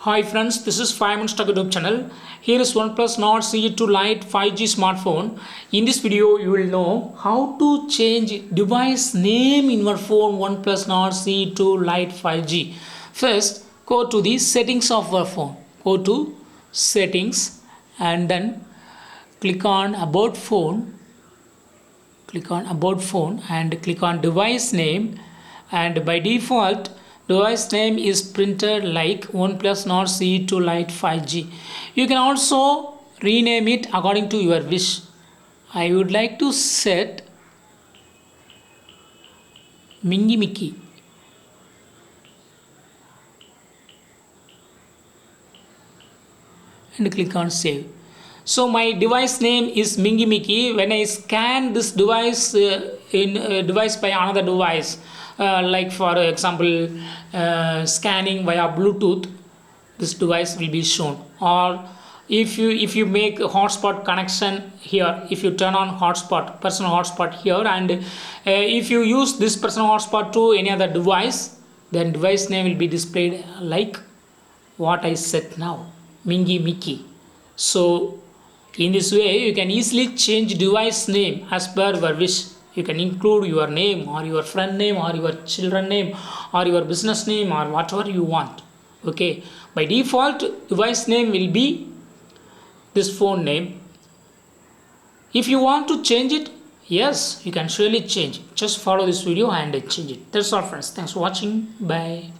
Hi friends, this is 5 minutes YouTube channel. Here is Oneplus Nord CE2 Lite 5G smartphone. In this video, you will know how to change device name in your phone OnePlus Nord CE2 Lite 5G. First, go to the settings of your phone. Go to settings and then click on about phone. Click on about phone and click on device name, and by default device name is printed like OnePlus Nord CE2 Lite 5G. You can also rename it according to your wish. I would like to set Mingy Mickey. And click on save. So my device name is Mingy Mickey. When I scan this device device by another device, like for example scanning via Bluetooth, this device will be shown. Or if you make a hotspot connection here, if you turn on hotspot, personal hotspot here, and if you use this personal hotspot to any other device, then device name will be displayed like what I said now, Mingy Mickey. So in this way you can easily change device name as per your wish. You can include your name or your friend name or your children name or your business name or whatever you want. Okay, by default device name will be this phone name. If you want to change it, yes, you can surely change. Just follow this video and change it. That's all friends. Thanks for watching. Bye.